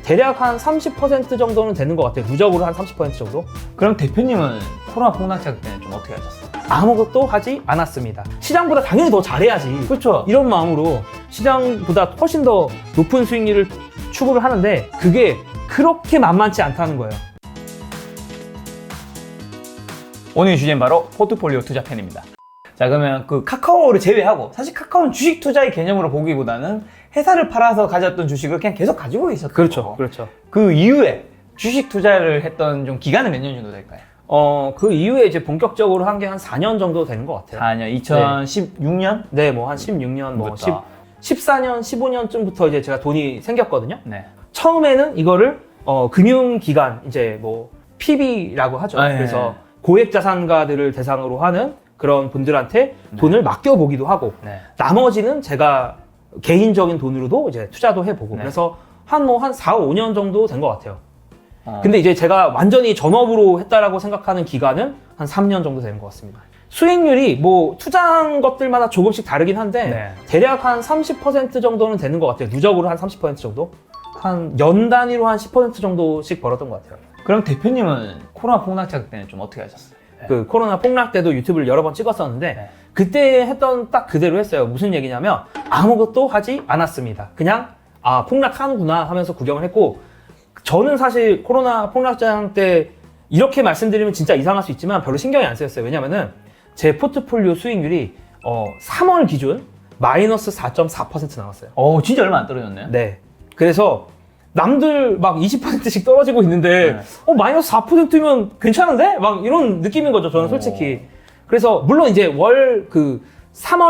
대략 한 30% 정도는 되는 것 같아요. 누적으로 한 30% 정도? 그럼 대표님은 코로나 폭락작 때는 좀 어떻게 하셨어요? 아무것도 하지 않았습니다. 시장보다 당연히 더 잘해야지. 그렇죠. 이런 마음으로 시장보다 훨씬 더 높은 수익률을 추구를 하는데 그게 그렇게 만만치 않다는 거예요. 오늘 주제는 바로 포트폴리오 투자 편입니다. 자, 그러면 그 카카오를 제외하고, 사실 카카오는 주식 투자의 개념으로 보기보다는 회사를 팔아서 가졌던 주식을 그냥 계속 가지고 계셨던 거고. 그렇죠. 그 이후에 주식 투자를 했던 좀 기간은 몇 년 정도 될까요? 그 이후에 이제 본격적으로 한 게 한 4년 정도 되는 것 같아요. 4년, 2016년? 네, 뭐 한 16년, 뭐 부터. 14년, 15년쯤부터 이제 제가 돈이 생겼거든요. 네. 처음에는 이거를 금융기관, 이제 뭐 PB라고 하죠. 아, 예. 그래서 고액자산가들을 대상으로 하는 그런 분들한테 돈을 맡겨보기도 하고, 네. 나머지는 제가 개인적인 돈으로도 이제 투자도 해보고, 네. 그래서 한 4, 5년 정도 된 것 같아요. 어. 근데 이제 제가 완전히 전업으로 했다라고 생각하는 기간은 한 3년 정도 되는 것 같습니다. 수익률이 뭐 투자한 것들마다 조금씩 다르긴 한데 네. 대략 한 30% 정도는 되는 것 같아요. 누적으로 한 30% 정도? 한 연 단위로 한 10% 정도씩 벌었던 것 같아요. 그럼 대표님은 코로나 폭락작 때는 좀 어떻게 하셨어요? 그 코로나 폭락 때도 유튜브를 여러 번 찍었었는데 네. 그때 했던 딱 그대로 했어요. 무슨 얘기냐면 아무것도 하지 않았습니다. 그냥 폭락하는구나 하면서 구경을 했고, 저는 사실 코로나 폭락장 때 이렇게 말씀드리면 진짜 이상할 수 있지만 별로 신경이 안 쓰였어요. 왜냐면은 제 포트폴리오 수익률이 3월 기준 마이너스 4.4% 나왔어요. 진짜 얼마 안 떨어졌네요. 네. 그래서 남들 막 20%씩 떨어지고 있는데 마이너스 4%면 괜찮은데? 막 이런 느낌인 거죠, 저는 솔직히. 그래서 물론 이제 3월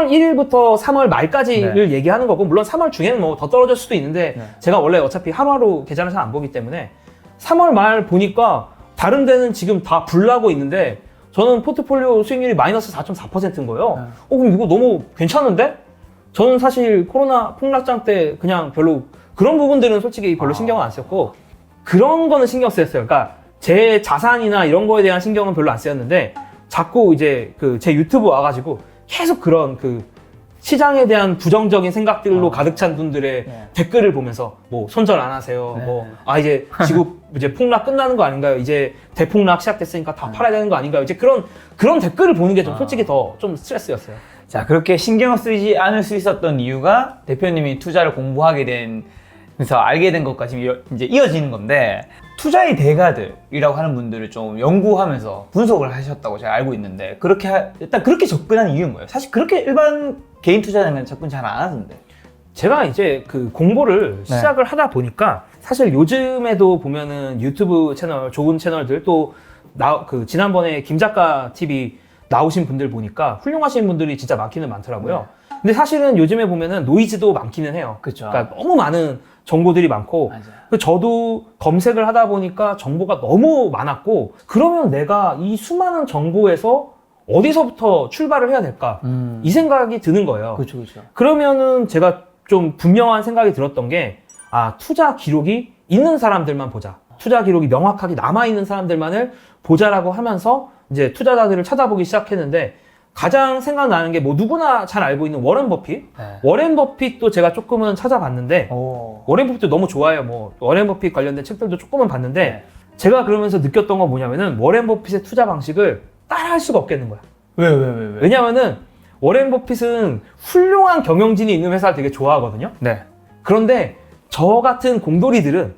1일부터 3월 말까지를 얘기하는 거고, 물론 3월 중에는 뭐 더 떨어질 수도 있는데 제가 원래 어차피 하루하루 계좌를 잘 안 보기 때문에 3월 말 보니까 다른 데는 지금 다 불나고 있는데 저는 포트폴리오 수익률이 마이너스 4.4%인 거예요. 그럼 이거 너무 괜찮은데? 저는 사실 코로나 폭락장 때 그냥 별로 그런 부분들은 솔직히 별로 신경을 안 썼고, 그런 거는 신경 쓰였어요. 그러니까 제 자산이나 이런 거에 대한 신경은 별로 안 쓰였는데 자꾸 이제 제 유튜브 와가지고 계속 그런 시장에 대한 부정적인 생각들로 가득 찬 분들의 댓글을 보면서 뭐 손절 안 하세요. 이제 지구 이제 폭락 끝나는 거 아닌가요? 이제 대폭락 시작됐으니까 다 팔아야 되는 거 아닌가요? 이제 그런 댓글을 보는 게 좀 솔직히 더 좀 스트레스였어요. 자, 그렇게 신경 쓰이지 않을 수 있었던 이유가 대표님이 투자를 공부하게 그래서 알게 된 것까지 이제 이어지는 건데, 투자의 대가들이라고 하는 분들을 좀 연구하면서 분석을 하셨다고 제가 알고 있는데, 일단 그렇게 접근한 이유는 뭐예요? 사실 그렇게 일반 개인 투자자는 접근 잘 안 하던데. 제가 이제 공부를 시작을 하다 보니까 사실 요즘에도 보면은 유튜브 채널, 좋은 채널들 또 지난번에 김작가 TV 나오신 분들 보니까 훌륭하신 분들이 진짜 많기는 많더라고요. 근데 사실은 요즘에 보면은 노이즈도 많기는 해요. 그쵸. 그러니까 너무 많은 정보들이 많고, 저도 검색을 하다 보니까 정보가 너무 많았고, 그러면 내가 이 수많은 정보에서 어디서부터 출발을 해야 될까? 이 생각이 드는 거예요. 그렇죠. 그러면은 제가 좀 분명한 생각이 들었던 게, 투자 기록이 있는 사람들만 보자. 투자 기록이 명확하게 남아있는 사람들만을 보자라고 하면서 이제 투자자들을 찾아보기 시작했는데, 가장 생각나는 게 뭐 누구나 잘 알고 있는 워렌 버핏. 워렌 버핏도 제가 조금은 찾아봤는데, 워렌 버핏도 너무 좋아요. 뭐 워렌 버핏 관련된 책들도 조금은 봤는데, 제가 그러면서 느꼈던 건 뭐냐면은 워렌 버핏의 투자 방식을 따라할 수가 없겠는 거야. 왜? 왜냐면은 워렌 버핏은 훌륭한 경영진이 있는 회사를 되게 좋아하거든요. 네. 그런데 저 같은 공돌이들은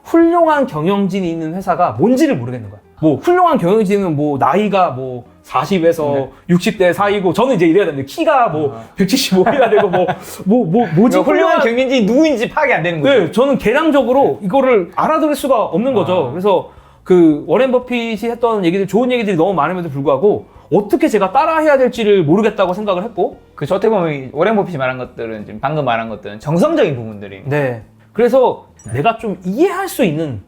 훌륭한 경영진이 있는 회사가 뭔지를 모르겠는 거야. 뭐 훌륭한 경영진은 뭐 나이가 뭐 40에서 60대 사이고, 저는 이제 이래야 되는데 키가 뭐 175가 되고 뭐지? 훌륭한 경영진이 누구인지 파악이 안 되는 거죠. 네, 저는 개량적으로 이거를 알아들을 수가 없는 거죠. 그래서 워렌 버핏이 했던 얘기들, 좋은 얘기들이 너무 많음에도 불구하고 어떻게 제가 따라해야 될지를 모르겠다고 생각을 했고, 그렇죠. 어떻게 보면 워렌 버핏이 말한 것들은, 지금 방금 말한 것들은 정성적인 부분들이. 네. 그래서 내가 좀 이해할 수 있는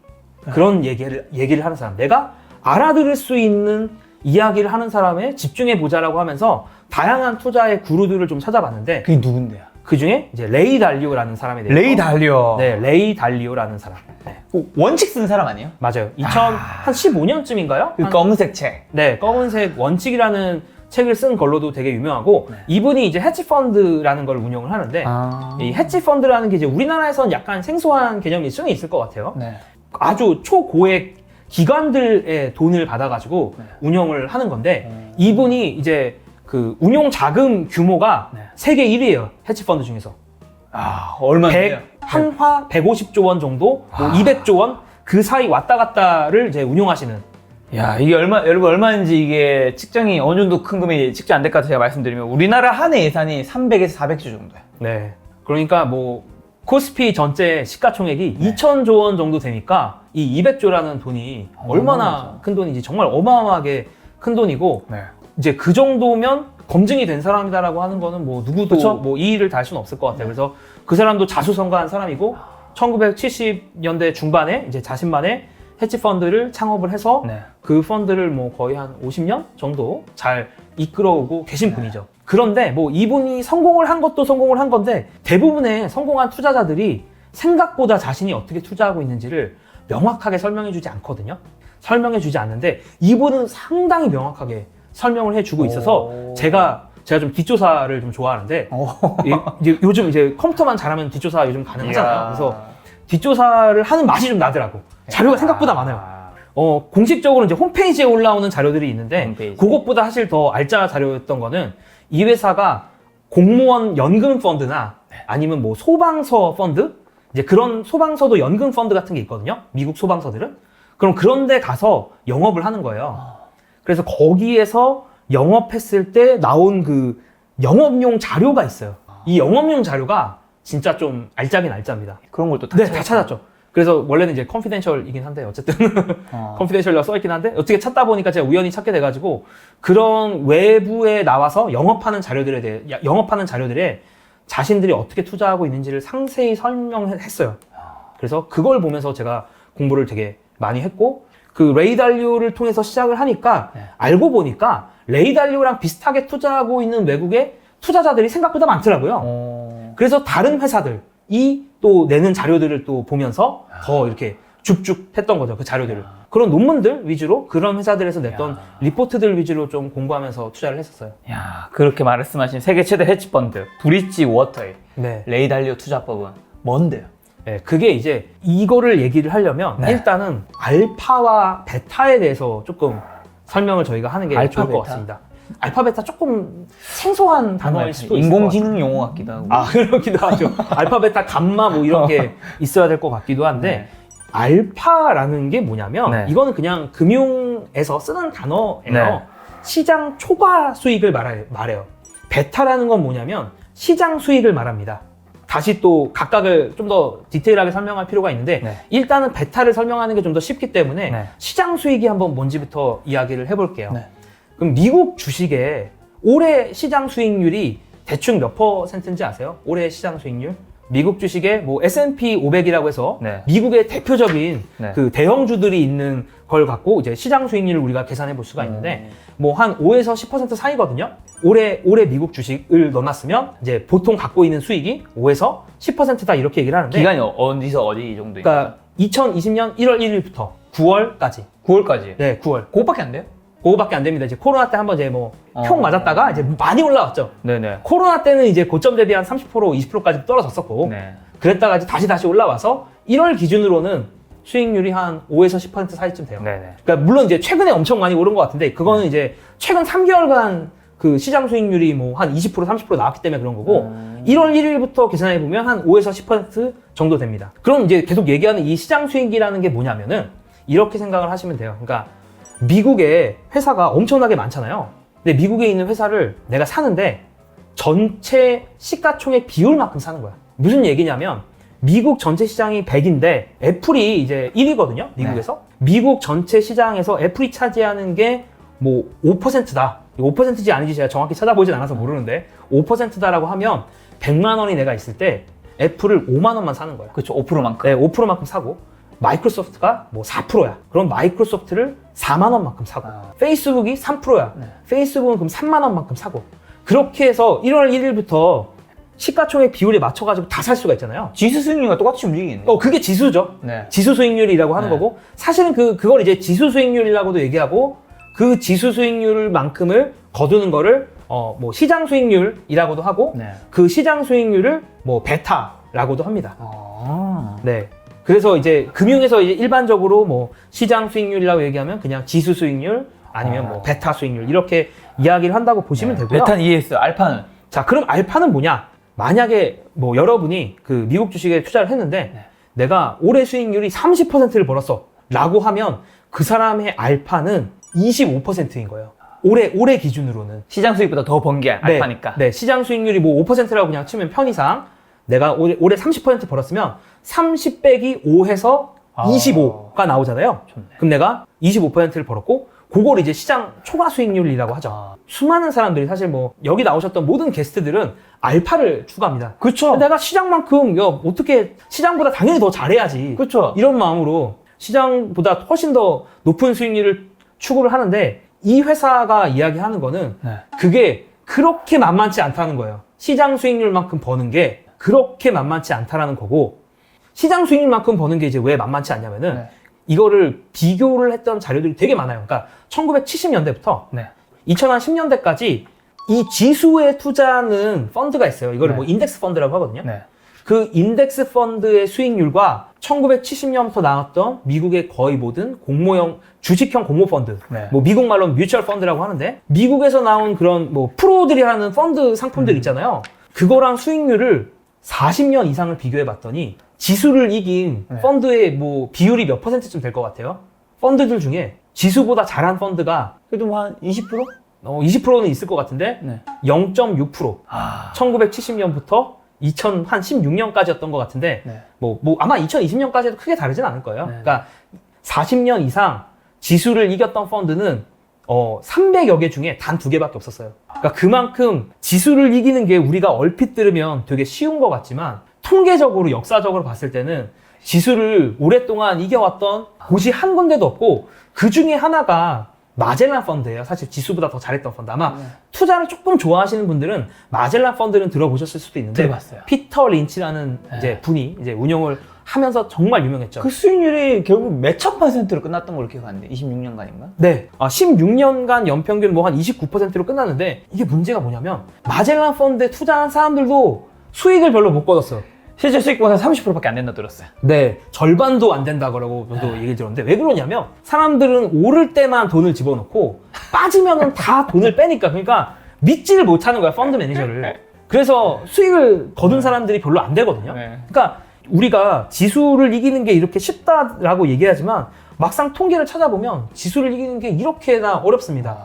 그런 얘기를 하는 사람, 내가 알아들을 수 있는 이야기를 하는 사람에 집중해 보자라고 하면서 다양한 투자의 구루들을 좀 찾아봤는데, 그게 누군데요? 그 중에 이제 레이 달리오라는 사람에 대해서. 레이 달리오. 네, 레이 달리오라는 사람. 네. 원칙 쓴 사람 아니에요? 맞아요. 2015년쯤인가요? 그 검은색 책. 네, 검은색 원칙이라는 책을 쓴 걸로도 되게 유명하고 네. 이분이 이제 헤지펀드라는 걸 운영을 하는데 이 헤지펀드라는 게 이제 우리나라에서는 약간 생소한 개념일 수는 있을 것 같아요. 네. 아주 초고액 기관들의 돈을 받아가지고 네. 운영을 하는 건데 이분이 이제 그 운용 자금 규모가 네. 세계 1위예요. 헤지펀드 중에서. 얼마인데요? 한화 150조 원 정도, 뭐 200조 원 그 사이 왔다 갔다를 이제 운용하시는. 야, 이게 여러분 얼마인지 이게 측정이 어느 정도 큰 금액이 측정 안 될 것 같아서 제가 말씀드리면 우리나라 한 해 예산이 300에서 400조 정도야. 네. 그러니까 뭐 코스피 전체 시가총액이 네. 2,000조 원 정도 되니까 이 200조라는 돈이 얼마나 어마어마하죠. 큰 돈인지 정말 어마어마하게 큰 돈이고 네. 이제 그 정도면 검증이 된 사람이다라고 하는 거는 뭐 누구도 그쵸? 뭐 이의를 달 수는 없을 것 같아요. 그래서 그 사람도 자수성가한 사람이고 1970년대 중반에 이제 자신만의 헤지 펀드를 창업을 해서 네. 그 펀드를 뭐 거의 한 50년 정도 잘 이끌어오고 계신 분이죠. 그런데 뭐 이분이 성공을 한 것도 성공을 한 건데 대부분의 성공한 투자자들이 생각보다 자신이 어떻게 투자하고 있는지를 명확하게 설명해 주지 않거든요. 설명해 주지 않는데 이분은 상당히 명확하게 설명을 해주고 있어서 제가 좀 뒷조사를 좀 좋아하는데 이제 요즘 이제 컴퓨터만 잘하면 뒷조사 요즘 가능하잖아요. 그래서 뒷조사를 하는 맛이 좀 나더라고. 자료가 생각보다 많아요. 공식적으로 이제 홈페이지에 올라오는 자료들이 있는데 홈페이지. 그것보다 사실 더 알짜 자료였던 거는 이 회사가 공무원 연금 펀드나 아니면 뭐 소방서 펀드 이제 그런 소방서도 연금 펀드 같은 게 있거든요. 미국 소방서들은. 그럼 그런 데 가서 영업을 하는 거예요. 그래서 거기에서 영업했을 때 나온 그 영업용 자료가 있어요. 이 영업용 자료가 진짜 좀 알짜긴 알짜입니다. 그런 걸 또 다 네, 다 찾았죠. 그래서 원래는 이제 컨피덴셜이긴 한데 어쨌든 컨피덴셜이라고 써있긴 한데 어떻게 찾다 보니까 제가 우연히 찾게 돼가지고 그런 외부에 나와서 영업하는 자료들에 자신들이 어떻게 투자하고 있는지를 상세히 설명했어요. 그래서 그걸 보면서 제가 공부를 되게 많이 했고 그 레이 달리오를 통해서 시작을 하니까 알고 보니까 레이 달리오랑 비슷하게 투자하고 있는 외국의 투자자들이 생각보다 많더라고요. 그래서 다른 회사들이 또 내는 자료들을 또 보면서 더 이렇게 줍줍했던 거죠. 그 자료들을. 그런 논문들 위주로 그런 회사들에서 냈던 리포트들 위주로 좀 공부하면서 투자를 했었어요. 야, 그렇게 말씀하신 세계 최대 헤지 펀드 브릿지 워터의 네. 레이 달리오 투자법은 뭔데요? 네, 그게 이제 이거를 얘기를 하려면 네. 일단은 알파와 베타에 대해서 조금 설명을 저희가 하는 게 알파, 좋을 것 베타? 같습니다. 알파, 베타 조금 생소한 단어일 수도 있을 것 같아요. 인공지능 용어 같기도 하고. 그렇기도 하죠. 알파, 베타, 감마 뭐 이런 게 있어야 될 것 같기도 한데 네. 알파라는 게 뭐냐면 네. 이거는 그냥 금융에서 쓰는 단어예요. 네. 시장 초과 수익을 말해요. 베타라는 건 뭐냐면 시장 수익을 말합니다. 다시 또 각각을 좀 더 디테일하게 설명할 필요가 있는데 네. 일단은 베타를 설명하는 게 좀 더 쉽기 때문에 네. 시장 수익이 한번 뭔지부터 이야기를 해볼게요. 네. 그럼 미국 주식의 올해 시장 수익률이 대충 몇 %인지 아세요? 올해 시장 수익률? 미국 주식의 뭐 S&P 500이라고 해서 네. 미국의 대표적인 네. 그 대형주들이 있는 걸 갖고 이제 시장 수익률을 우리가 계산해 볼 수가 있는데 뭐 한 5에서 10% 사이거든요. 올해 미국 주식을 넣어놨으면 이제 보통 갖고 있는 수익이 5에서 10%다 이렇게 얘기를 하는데 기간이 어디서 어디 정도입니까? 그러니까 2020년 1월 1일부터 9월까지. 9월까지. 네, 9월. 그거밖에 안 돼요? 그거밖에 안 됩니다. 이제 코로나 때 한번 이제 뭐 평 어. 맞았다가 이제 많이 올라왔죠. 네네. 코로나 때는 이제 고점 대비 한 30%, 20%까지 떨어졌었고 네. 그랬다가 이제 다시 올라와서 1월 기준으로는 수익률이 한 5에서 10% 사이쯤 돼요. 네네. 그러니까 물론 이제 최근에 엄청 많이 오른 것 같은데 그거는 이제 최근 3개월간 그 시장 수익률이 뭐 한 20%, 30% 나왔기 때문에 그런 거고 1월 1일부터 계산해 보면 한 5에서 10% 정도 됩니다. 그럼 이제 계속 얘기하는 이 시장 수익이라는 게 뭐냐면은 이렇게 생각을 하시면 돼요. 그러니까 미국에 회사가 엄청나게 많잖아요. 근데 미국에 있는 회사를 내가 사는데 전체 시가총액 비율만큼 사는 거야. 무슨 얘기냐면 미국 전체 시장이 100인데 애플이 이제 1위거든요. 미국에서. 미국 전체 시장에서 애플이 차지하는 게 뭐 5%다. 5%인지 아닌지 제가 정확히 찾아보진 않아서 모르는데 5%다라고 하면 100만 원이 내가 있을 때 애플을 5만 원만 사는 거야. 그렇죠. 5%만큼. 네, 5%만큼 사고 마이크로소프트가 뭐 4%야. 그럼 마이크로소프트를 4만 원만큼 사고 페이스북이 3%야. 네. 페이스북은 그럼 3만 원만큼 사고 그렇게 해서 1월 1일부터 시가총액 비율에 맞춰가지고 다 살 수가 있잖아요. 지수 수익률과 똑같이 움직이겠네요. 그게 지수죠. 네. 지수 수익률이라고 하는 네. 거고 사실은 그걸 이제 지수 수익률이라고도 얘기하고 그 지수 수익률만큼을 거두는 거를 뭐 시장 수익률이라고도 하고 네. 그 시장 수익률을 뭐 베타라고도 합니다. 아. 네. 그래서 이제 금융에서 이제 일반적으로 뭐 시장 수익률이라고 얘기하면 그냥 지수 수익률 아니면 뭐 베타 수익률 이렇게 이야기를 한다고 보시면 되고요. 베타는 이해했어요. 알파는? 자, 그럼 알파는 뭐냐? 만약에 뭐 여러분이 그 미국 주식에 투자를 했는데 네. 내가 올해 수익률이 30%를 벌었어 라고 하면 그 사람의 알파는 25%인 거예요. 올해 기준으로는. 시장 수익보다 더 번 게 알파니까. 네, 시장 수익률이 뭐 5%라고 그냥 치면 편의상 내가 올해 30% 벌었으면 30 빼기 5해서 25가 나오잖아요. 좋네. 그럼 내가 25%를 벌었고 그걸 이제 시장 초과 수익률이라고 하죠. 수많은 사람들이 사실 뭐 여기 나오셨던 모든 게스트들은 알파를 추구합니다. 그쵸. 내가 시장만큼 어떻게 시장보다 당연히 더 잘해야지. 그쵸. 이런 마음으로 시장보다 훨씬 더 높은 수익률을 추구를 하는데 이 회사가 이야기하는 거는 네. 그게 그렇게 만만치 않다는 거예요. 시장 수익률만큼 버는 게 그렇게 만만치 않다라는 거고 시장 수익률만큼 버는 게 이제 왜 만만치 않냐면은 네. 이거를 비교를 했던 자료들이 되게 많아요. 그러니까 1970년대부터 네. 2010년대까지 이 지수에 투자하는 펀드가 있어요. 이거를 네. 뭐 인덱스 펀드라고 하거든요. 네. 그 인덱스 펀드의 수익률과 1970년부터 나왔던 미국의 거의 모든 공모형 주식형 공모 펀드, 네. 뭐 미국 말로 뮤추얼 펀드라고 하는데 미국에서 나온 그런 뭐 프로들이 하는 펀드 상품들 있잖아요. 그거랑 수익률을 40년 이상을 비교해봤더니 지수를 이긴 네. 펀드의 뭐 비율이 몇 %쯤 될 것 같아요? 펀드들 중에 지수보다 잘한 펀드가 그래도 뭐 한 20%? 20%는 있을 것 같은데 네. 0.6%. 아. 1970년부터 2016년까지였던 것 같은데 네. 뭐 아마 2020년까지도 크게 다르진 않을 거예요. 네. 그러니까 40년 이상 지수를 이겼던 펀드는 300여 개 중에 단 2개밖에 없었어요. 그러니까 그만큼 지수를 이기는 게 우리가 얼핏 들으면 되게 쉬운 것 같지만 통계적으로 역사적으로 봤을 때는 지수를 오랫동안 이겨왔던 곳이 한 군데도 없고 그 중에 하나가 마젤란 펀드예요. 사실 지수보다 더 잘했던 펀드. 아마 투자를 조금 좋아하시는 분들은 마젤란 펀드는 들어보셨을 수도 있는데 들어봤어요. 피터 린치라는 이제 분이 이제 운영을 하면서 정말 유명했죠. 그 수익률이 결국 몇천 %로 끝났던 걸로 기억하는데 26년간인가? 네. 16년간 연평균 뭐 한 29%로 끝났는데 이게 문제가 뭐냐면 마젤란 펀드에 투자한 사람들도 수익을 별로 못 거뒀어요. 실제 수익보다 30%밖에 안 된다 들었어요. 네. 절반도 안 된다고 저도 얘기 들었는데 왜 그러냐면 사람들은 오를 때만 돈을 집어넣고 빠지면은 다 돈을 빼니까 그러니까 믿지를 못하는 거야 펀드 매니저를. 그래서 수익을 거둔 사람들이 별로 안 되거든요. 네. 그러니까 우리가 지수를 이기는 게 이렇게 쉽다라고 얘기하지만 막상 통계를 찾아보면 지수를 이기는 게 이렇게나 어렵습니다.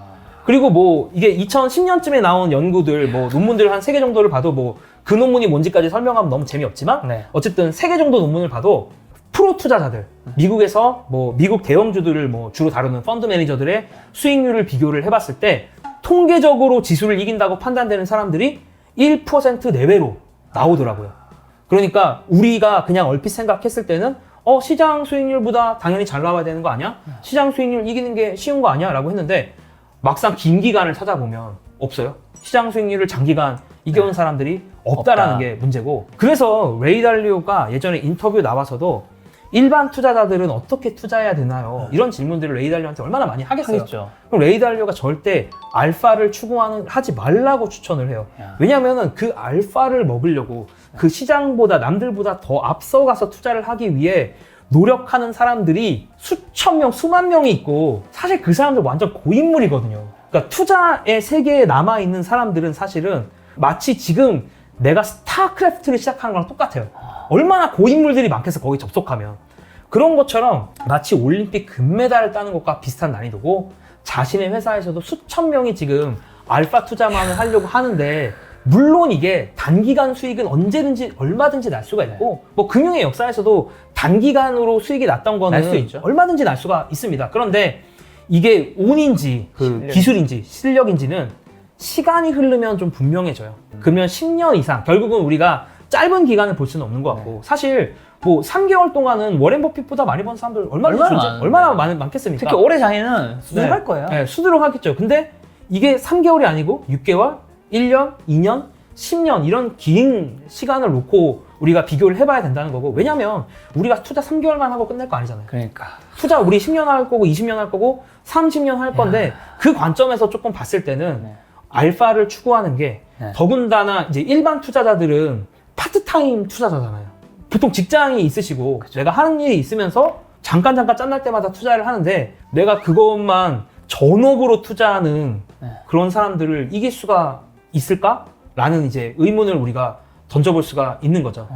그리고 뭐 이게 2010년쯤에 나온 연구들 뭐 논문들 한 3개 정도를 봐도 뭐 그 논문이 뭔지까지 설명하면 너무 재미없지만 네. 어쨌든 3개 정도 논문을 봐도 프로 투자자들 미국에서 뭐 미국 대형주들을 뭐 주로 다루는 펀드 매니저들의 수익률을 비교를 해봤을 때 통계적으로 지수를 이긴다고 판단되는 사람들이 1% 내외로 나오더라고요. 그러니까 우리가 그냥 얼핏 생각했을 때는 시장 수익률보다 당연히 잘 나와야 되는 거 아니야? 시장 수익률 이기는 게 쉬운 거 아니야? 라고 했는데 막상 긴 기간을 찾아보면 없어요. 시장 수익률을 장기간 이겨온 사람들이 없다라는 없다. 게 문제고 그래서 레이 달리오가 예전에 인터뷰 나와서도 일반 투자자들은 어떻게 투자해야 되나요? 이런 질문들을 레이 달리오한테 얼마나 많이 하겠어요. 하겠죠. 그럼 레이 달리오가 절대 알파를 하지 말라고 추천을 해요. 왜냐하면 그 알파를 먹으려고 그 시장보다 남들보다 더 앞서가서 투자를 하기 위해 노력하는 사람들이 수천 명, 수만 명이 있고 사실 그 사람들 완전 고인물이거든요. 그러니까 투자의 세계에 남아있는 사람들은 사실은 마치 지금 내가 스타크래프트를 시작하는 거랑 똑같아요. 얼마나 고인물들이 많겠어 거기 접속하면. 그런 것처럼 마치 올림픽 금메달을 따는 것과 비슷한 난이도고 자신의 회사에서도 수천 명이 지금 알파 투자만을 하려고 하는데 물론 이게 단기간 수익은 언제든지 얼마든지 날 수가 있고 뭐 금융의 역사에서도 단기간으로 수익이 났던 거는 날 수 있죠. 얼마든지 날 수가 있습니다. 그런데 이게 운인지 기술인지 실력인지는 시간이 흐르면 좀 분명해져요. 그러면 10년 이상 결국은 우리가 짧은 기간을 볼 수는 없는 것 같고 사실 뭐 3개월 동안은 워렌 버핏보다 많이 번 사람들 얼마나 많겠습니까? 특히 올해 장에는 수두룩할 네. 거예요. 네, 수두룩하겠죠. 근데 이게 3개월이 아니고 6개월, 1년, 2년, 10년 이런 긴 시간을 놓고 우리가 비교를 해봐야 된다는 거고, 왜냐면 우리가 투자 3개월만 하고 끝낼 거 아니잖아요. 그러니까. 투자 우리 10년 할 거고 20년 할 거고 30년 할 건데 그 관점에서 조금 봤을 때는 네. 알파를 추구하는 게 네. 더군다나 이제 일반 투자자들은 파트타임 투자자잖아요. 보통 직장이 있으시고 내가 하는 일이 있으면서 잠깐 짬날 때마다 투자를 하는데 내가 그것만 전업으로 투자하는 네. 그런 사람들을 이길 수가 있을까? 라는 이제 의문을 우리가 던져볼 수가 있는 거죠.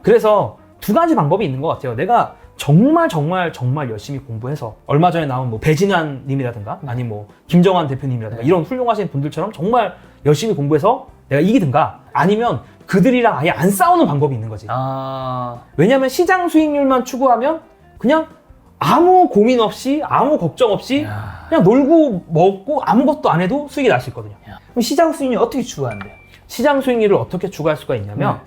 그래서 두 가지 방법이 있는 것 같아요. 내가 정말 열심히 공부해서 얼마 전에 나온 뭐 배진환 님이라든가 아니면 뭐 김정환 대표님이라든가 이런 훌륭하신 분들처럼 정말 열심히 공부해서 내가 이기든가, 아니면 그들이랑 아예 안 싸우는 방법이 있는 거지. 왜냐면 시장 수익률만 추구하면 그냥 아무 고민 없이 아무 걱정 없이 그냥 놀고 먹고 아무것도 안 해도 수익이 날 수 있거든요. 그럼 시장 수익률 어떻게 추구하는데요? 시장 수익률을 어떻게 추구할 수가 있냐면